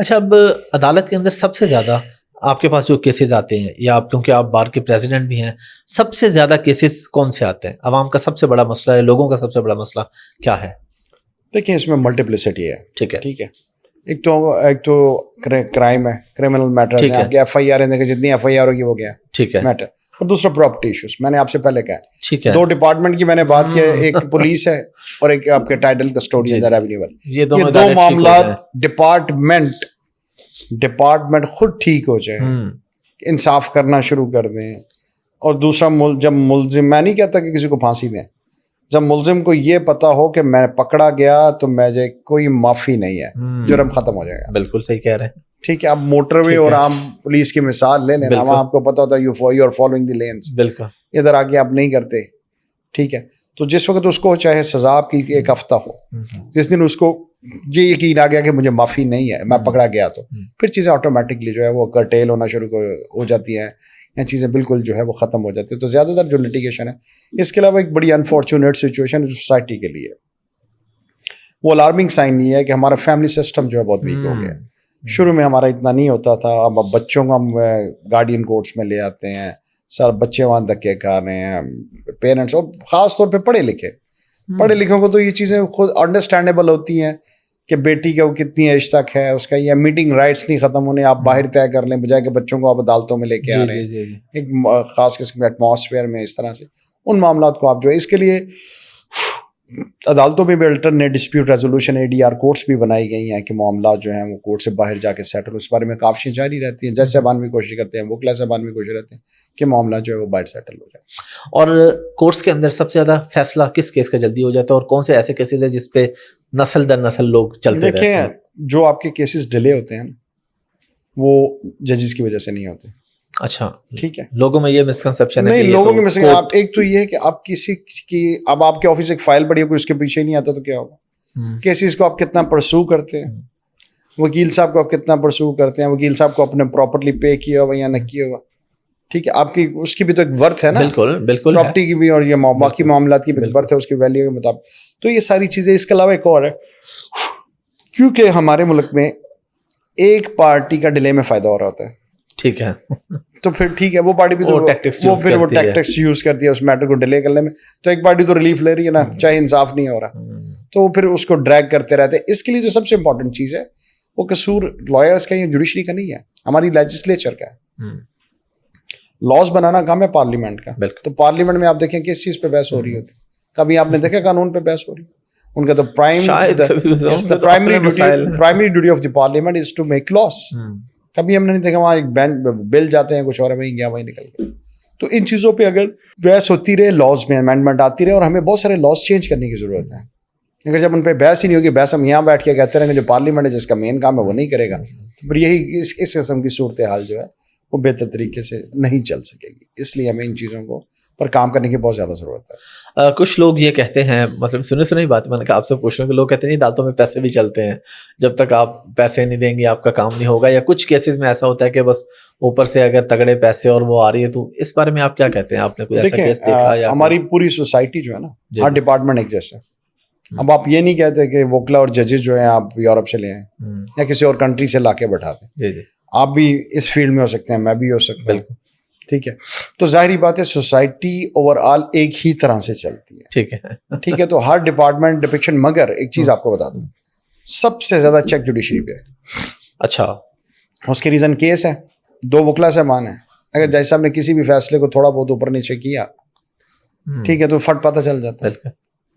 اچھا، اب عدالت کے اندر سب سے زیادہ آپ کے پاس جو کیسز آتے ہیں، یا آپ کیونکہ آپ بار کے پریزیڈنٹ بھی ہیں، سب سے زیادہ کیسز کون سے آتے ہیں؟ عوام کا سب سے بڑا مسئلہ ہے، لوگوں کا سب سے بڑا مسئلہ کیا ہے؟ دیکھیں اس میں ملٹیپلسٹی ہے. ٹھیک ہے، ٹھیک ہے. ایک تو کرائم ہے، کرمنل میٹرز ہیں. آپ کے ایف آئی آر دیکھیں، جتنی ایف آئی آر ہوگی وہ گیا ٹھیک ہے. میٹر. اور دوسرا پراپرٹی ایشوز. میں نے آپ سے پہلے کہا ٹھیک ہے، دو ڈپارٹمنٹ کی میں نے بات کی ہے، ایک پولیس ہے اور ایک آپ کے ٹائٹل کسٹوڈین ریونیو والے. یہ دو معاملات ڈپارٹمنٹ خود ٹھیک ہو جائے، انصاف کرنا شروع کر دیں. اور دوسرا جب ملزم، میں نہیں کہتا کہ کسی کو پھانسی دیں، جب ملزم کو یہ پتا ہو کہ میں پکڑا گیا تو مجھے کوئی معافی نہیں ہے، جرم ختم ہو جائے گا. بالکل صحیح کہہ رہے ہیں. ٹھیک ہے. اب موٹر وے اور عام پولیس کی مثال لے لینا، وہاں آپ کو پتا ہوتا ہے you are following the lens. بالکل. ادھر آگے آپ نہیں کرتے. ٹھیک ہے. تو جس وقت اس کو چاہے سزا کی ایک ہفتہ ہو، جس دن اس کو یہ یقین آ گیا کہ مجھے معافی نہیں ہے، میں پکڑا گیا، تو پھر چیزیں آٹومیٹکلی جو ہے وہ کرٹیل ہونا شروع ہو جاتی ہیں، یا چیزیں بالکل جو ہے وہ ختم ہو جاتی ہے. تو زیادہ تر جو لٹیگیشن ہے، اس کے علاوہ ایک بڑی انفارچونیٹ سچویشن سوسائٹی کے لیے وہ الارمنگ سائن یہ ہے کہ ہمارا فیملی سسٹم جو ہے بہت ویک ہو گیا. شروع میں ہمارا اتنا نہیں ہوتا تھا. اب بچوں کو ہم گارڈین کورٹس میں لے آتے ہیں، سر بچے وہاں دھکے کھا رہے ہیں. پیرنٹس اور خاص طور پہ پڑھے لکھوں کو تو یہ چیزیں خود انڈرسٹینڈیبل ہوتی ہیں کہ بیٹی کا وہ کتنی ایج تک ہے، اس کا یہ میٹنگ رائٹس نہیں ختم ہونے، آپ باہر طے کر لیں بجائے کہ بچوں کو آپ عدالتوں میں لے کے آ رہے ہیں ایک خاص قسم کے ایٹماسفیئر میں. اس طرح سے ان معاملات کو آپ جو ہے، اس کے لیے عدالتوں میں بھی alternate dispute resolution ADR courts بھی بنائی گئی ہیں کہ معاملات جو ہیں وہ کورٹ سے باہر جا کے سیٹل. اس بارے میں کاوشیں جاری رہتی ہیں. جج صاحبان بھی کوشش کرتے ہیں، وکلا صاحبان بھی کوشش کرتے ہیں کہ معاملات جو ہے وہ باہر سیٹل ہو جائے. اور کورٹس کے اندر سب سے زیادہ فیصلہ کس کیس کا جلدی ہو جاتا ہے، اور کون سے ایسے کیسز ہیں جس پہ نسل در نسل لوگ چلتے رہتے ہیں؟ دیکھیں جو آپ کے کیسز ڈیلے ہوتے ہیں وہ ججز کی وجہ سے نہیں ہوتے. اچھا. ٹھیک ہے. لوگوں میں یہ مسکنسیپشن ہے. نہیں، لوگوں کے آپ ایک تو یہ ہے کہ آپ کسی کی، اب آپ کے آفس ایک فائل پڑی ہے، کوئی اس کے پیچھے نہیں آتا تو کیا ہوگا. کیسز کو آپ کتنا پرسو کرتے ہیں، وکیل صاحب کو آپ کتنا پرسو کرتے ہیں، وکیل صاحب کو اپنے پراپرلی پے کیا ہوا یا نہ کیا ہوا. ٹھیک ہے. آپ کی اس کی بھی تو ایک ورتھ ہے نا. بالکل بالکل. پراپرٹی کی بھی اور یہ باقی معاملات کی بھی ورتھ ہے، اس کی ویلیو کے مطابق. تو یہ ساری چیزیں. اس کے علاوہ ایک اور ہے، کیونکہ ہمارے ملک میں ایک پارٹی کا ڈیلے میں فائدہ ہو رہا ہوتا ہے. ٹھیک ہے. تو پھر ٹھیک ہے، وہ پارٹی بھی وہ ٹیکٹکس یوز کرتی ہے اس میٹر کو ڈیلے کرنے میں. تو ایک پارٹی تو ریلیف لے رہی ہے نا، چاہے انصاف نہیں ہو رہا، تو پھر اس کو ڈریگ کرتے رہتے ہیں. اس کے لیے جو سب سے امپورٹنٹ چیز ہے وہ قصور لائرس کا یا جوڈیشری کا نہیں ہے، ہماری لیجسلیچر کا ہے. لاز بنانا کام ہے پارلیمنٹ کا. تو پارلیمنٹ میں آپ دیکھیں کس چیز پہ بحث ہو رہی ہوتی. کبھی آپ نے دیکھا قانون پہ بحث ہو رہی؟ ان کا تو primary duty of the parliament is to make laws. کبھی ہم نے نہیں دیکھا وہاں ایک بل جاتے ہیں کچھ اور وہیں گیا وہیں نکل گیا. تو ان چیزوں پہ اگر بحث ہوتی رہے، لاز میں امینڈمنٹ آتی رہے، اور ہمیں بہت سارے لاز چینج کرنے کی ضرورت ہے. اگر جب ان پہ بحث ہی نہیں ہوگی، بحث ہم یہاں بیٹھ کے کہتے رہیں گے جو پارلیمنٹ ہے جس کا مین کام ہے وہ نہیں کرے گا، تو پھر یہی اس قسم کی صورتحال جو ہے وہ بہتر طریقے سے نہیں چل سکے گی. اس لیے ہمیں ان چیزوں کو پر کام کرنے کی بہت زیادہ ضرورت ہے. کچھ لوگ یہ کہتے ہیں، مطلب سنی بات میں نے کہا آپ سے پوچھ رہا ہوں، کہ لوگ کہتے ہیں عدالتوں میں پیسے بھی چلتے ہیں، جب تک آپ پیسے نہیں دیں گے آپ کا کام نہیں ہوگا. یا کچھ کیسز میں ایسا ہوتا ہے کہ بس اوپر سے اگر تگڑے پیسے اور وہ آ رہی ہے. تو اس بارے میں آپ کیا کہتے ہیں؟ آپ نے کوئی ایسا کیس دیکھا؟ یا ہماری پوری سوسائٹی جو ہے نا، ہر ڈپارٹمنٹ ایک جیسا. اب آپ یہ نہیں کہتے کہ وکلا اور ججز جو ہیں آپ یورپ سے لے آئیں یا کسی اور کنٹری سے لا کے بٹھا دیں. آپ بھی اس فیلڈ میں ہو سکتے ہیں، میں بھی ہو سکتا ہوں. ٹھیک ہے. تو ظاہری بات ہے سوسائٹی اوور آل ایک ہی طرح سے چلتی ہے. ٹھیک ہے. ٹھیک ہے. تو ہر ڈپارٹمنٹ ڈپکشن، مگر ایک چیز آپ کو بتا دوں، سب سے زیادہ چیک جوڈیشری پہ. اچھا. اس کے ریزن کیس ہے، 2 وکلا صاحبان ہیں. اگر جج صاحب نے کسی بھی فیصلے کو تھوڑا بہت اوپر نیچے کیا، ٹھیک ہے، تو فٹ پتہ چل جاتا ہے.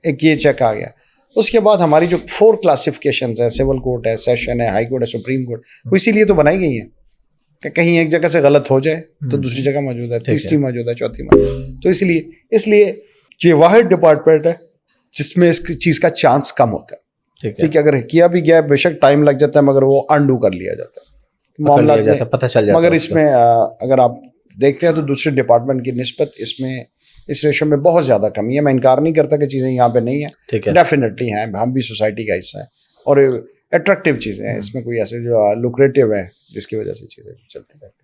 ایک یہ چیک آ گیا. اس کے بعد ہماری جو 4 کلاسیفکیشنز ہیں، سول کورٹ ہے، سیشن ہے، ہائی کورٹ ہے، سپریم کورٹ، وہ اسی لیے تو بنائی گئی ہیں کہ کہیں ایک جگہ سے غلط ہو جائے تو دوسری جگہ موجود ہے، تیسری موجود ہے، چوتھی موجود ہے. تو اس لیے یہ واحد ڈپارٹمنٹ ہے جس میں اس چیز کا چانس کم ہوتا ہے. ٹھیک ہے. اگر کیا بھی گیا بے شک ٹائم لگ جاتا ہے، مگر وہ انڈو کر لیا جاتا ہے معاملات، پتہ چل جاتا ہے. مگر اس میں اگر آپ دیکھتے ہیں تو دوسرے ڈپارٹمنٹ کی نسبت اس ریشو میں بہت زیادہ کمی ہے. میں انکار نہیں کرتا کہ چیزیں یہاں پہ نہیں ہیں، ڈیفینیٹلی ہیں. ہم بھی سوسائٹی کا حصہ ہیں اور اٹریکٹیو چیزیں ہیں. اس میں کوئی ایسے جو لوکریٹو ہے جس کی وجہ سے چیزیں چلتی رہتی ہیں.